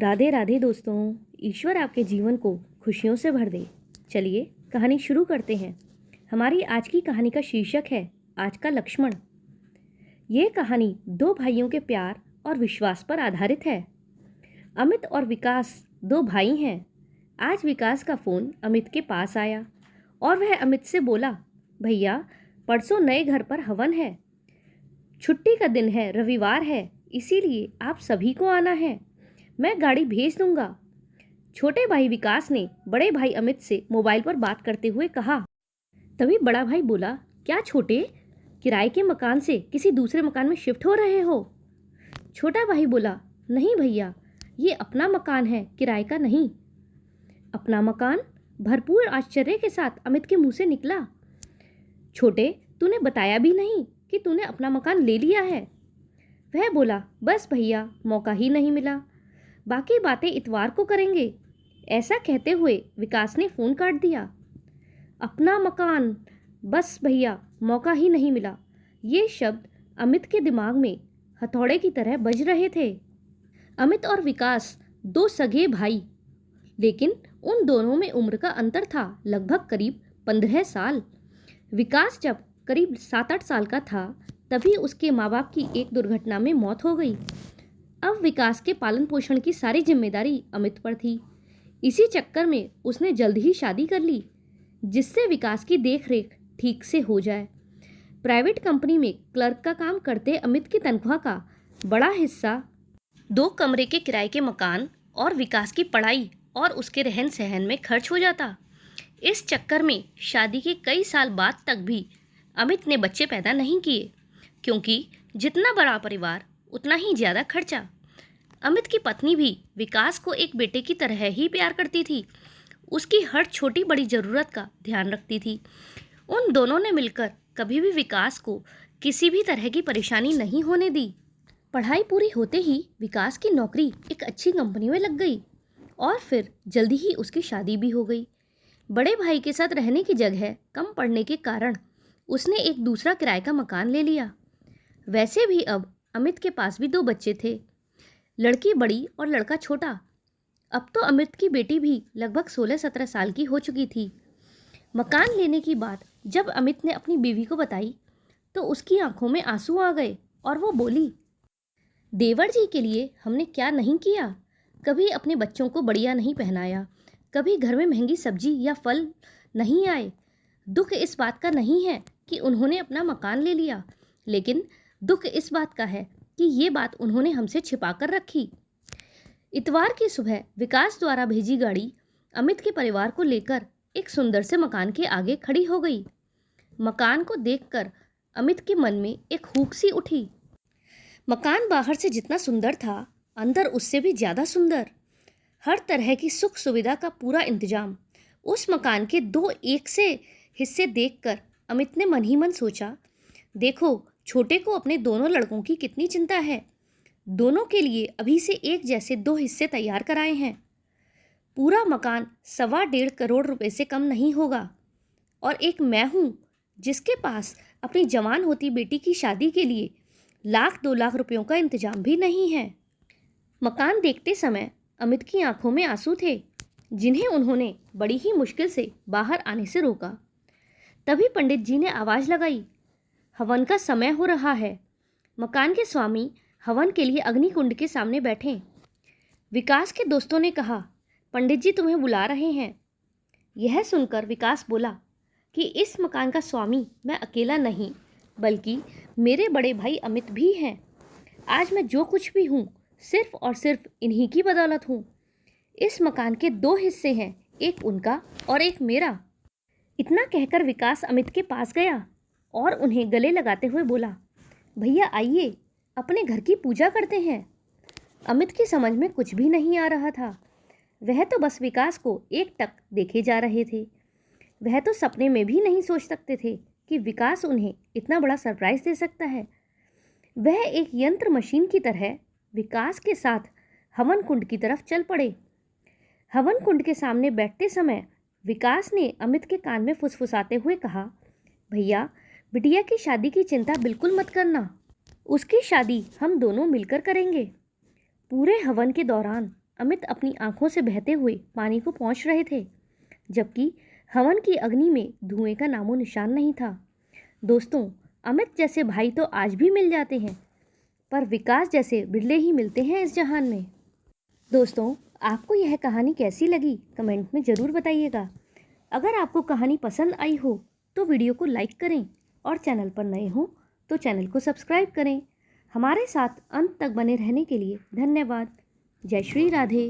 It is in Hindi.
राधे राधे दोस्तों। ईश्वर आपके जीवन को खुशियों से भर दे। चलिए कहानी शुरू करते हैं। हमारी आज की कहानी का शीर्षक है आज का लक्ष्मण। ये कहानी दो भाइयों के प्यार और विश्वास पर आधारित है। अमित और विकास दो भाई हैं। आज विकास का फ़ोन अमित के पास आया और वह अमित से बोला, भैया परसों नए घर पर हवन है, छुट्टी का दिन है, रविवार है, इसीलिए आप सभी को आना है। मैं गाड़ी भेज दूंगा। छोटे भाई विकास ने बड़े भाई अमित से मोबाइल पर बात करते हुए कहा। तभी बड़ा भाई बोला, क्या छोटे, किराए के मकान से किसी दूसरे मकान में शिफ्ट हो रहे हो? छोटा भाई बोला, नहीं भैया, ये अपना मकान है, किराए का नहीं। अपना मकान? भरपूर आश्चर्य के साथ अमित के मुंह से निकला। छोटे, तूने बताया भी नहीं कि तूने अपना मकान ले लिया है। वह बोला, बस भैया, मौका ही नहीं मिला, बाकी बातें इतवार को करेंगे। ऐसा कहते हुए विकास ने फ़ोन काट दिया। अपना मकान, बस भैया, मौका ही नहीं मिला, ये शब्द अमित के दिमाग में हथौड़े की तरह बज रहे थे। अमित और विकास दो सगे भाई, लेकिन उन दोनों में उम्र का अंतर था लगभग करीब 15 साल। विकास जब करीब 7-8 साल का था तभी उसके माँ बाप की एक दुर्घटना में मौत हो गई। अब विकास के पालन पोषण की सारी जिम्मेदारी अमित पर थी। इसी चक्कर में उसने जल्द ही शादी कर ली, जिससे विकास की देखरेख ठीक से हो जाए। प्राइवेट कंपनी में क्लर्क का काम करते अमित की तनख्वाह का बड़ा हिस्सा 2 कमरे के किराए के मकान और विकास की पढ़ाई और उसके रहन सहन में खर्च हो जाता। इस चक्कर में शादी के कई साल बाद तक भी अमित ने बच्चे पैदा नहीं किए, क्योंकि जितना बड़ा परिवार उतना ही ज़्यादा खर्चा। अमित की पत्नी भी विकास को एक बेटे की तरह ही प्यार करती थी, उसकी हर छोटी बड़ी ज़रूरत का ध्यान रखती थी। उन दोनों ने मिलकर कभी भी विकास को किसी भी तरह की परेशानी नहीं होने दी। पढ़ाई पूरी होते ही विकास की नौकरी एक अच्छी कंपनी में लग गई और फिर जल्दी ही उसकी शादी भी हो गई। बड़े भाई के साथ रहने की जगह कम पड़ने के कारण उसने एक दूसरा किराए का मकान ले लिया। वैसे भी अब अमित के पास भी 2 बच्चे थे, लड़की बड़ी और लड़का छोटा। अब तो अमित की बेटी भी लगभग 16-17 साल की हो चुकी थी। मकान लेने की बात जब अमित ने अपनी बीवी को बताई तो उसकी आंखों में आंसू आ गए और वो बोली, देवर जी के लिए हमने क्या नहीं किया। कभी अपने बच्चों को बढ़िया नहीं पहनाया, कभी घर में महंगी सब्जी या फल नहीं आए। दुख इस बात का नहीं है कि उन्होंने अपना मकान ले लिया, लेकिन दुख इस बात का है कि ये बात उन्होंने हमसे छिपा कर रखी। इतवार की सुबह विकास द्वारा भेजी गाड़ी अमित के परिवार को लेकर एक सुंदर से मकान के आगे खड़ी हो गई। मकान को देखकर अमित के मन में एक हूक सी उठी। मकान बाहर से जितना सुंदर था, अंदर उससे भी ज़्यादा सुंदर। हर तरह की सुख सुविधा का पूरा इंतजाम। उस मकान के 2 एक से हिस्से देखकर अमित ने मन ही मन सोचा, देखो छोटे को अपने दोनों लड़कों की कितनी चिंता है। दोनों के लिए अभी से एक जैसे 2 हिस्से तैयार कराए हैं। पूरा मकान 1.25 करोड़ रुपए से कम नहीं होगा। और एक मैं हूँ जिसके पास अपनी जवान होती बेटी की शादी के लिए 1-2 लाख रुपयों का इंतजाम भी नहीं है। मकान देखते समय अमित की आंखों में आंसू थे, जिन्हें उन्होंने बड़ी ही मुश्किल से बाहर आने से रोका। तभी पंडित जी ने आवाज़ लगाई, हवन का समय हो रहा है। मकान के स्वामी हवन के लिए अग्नि कुंड के सामने बैठे। विकास के दोस्तों ने कहा, पंडित जी तुम्हें बुला रहे हैं। यह सुनकर विकास बोला कि इस मकान का स्वामी मैं अकेला नहीं, बल्कि मेरे बड़े भाई अमित भी हैं। आज मैं जो कुछ भी हूँ सिर्फ और सिर्फ इन्हीं की बदौलत हूँ। इस मकान के 2 हिस्से हैं, एक उनका और एक मेरा। इतना कहकर विकास अमित के पास गया और उन्हें गले लगाते हुए बोला, भैया आइए, अपने घर की पूजा करते हैं। अमित की समझ में कुछ भी नहीं आ रहा था। वह तो बस विकास को एकटक देखे जा रहे थे। वह तो सपने में भी नहीं सोच सकते थे कि विकास उन्हें इतना बड़ा सरप्राइज दे सकता है। वह एक यंत्र मशीन की तरह विकास के साथ हवन कुंड की तरफ चल पड़े। हवन कुंड के सामने बैठते समय विकास ने अमित के कान में फुसफुसाते हुए कहा, भैया बिटिया की शादी की चिंता बिल्कुल मत करना, उसकी शादी हम दोनों मिलकर करेंगे। पूरे हवन के दौरान अमित अपनी आंखों से बहते हुए पानी को पहुंच रहे थे, जबकि हवन की अग्नि में धुएं का नामो निशान नहीं था। दोस्तों, अमित जैसे भाई तो आज भी मिल जाते हैं, पर विकास जैसे बिरले ही मिलते हैं इस जहान में। दोस्तों, आपको यह कहानी कैसी लगी कमेंट में ज़रूर बताइएगा। अगर आपको कहानी पसंद आई हो तो वीडियो को लाइक करें और चैनल पर नए हो तो चैनल को सब्सक्राइब करें। हमारे साथ अंत तक बने रहने के लिए धन्यवाद। जय श्री राधे।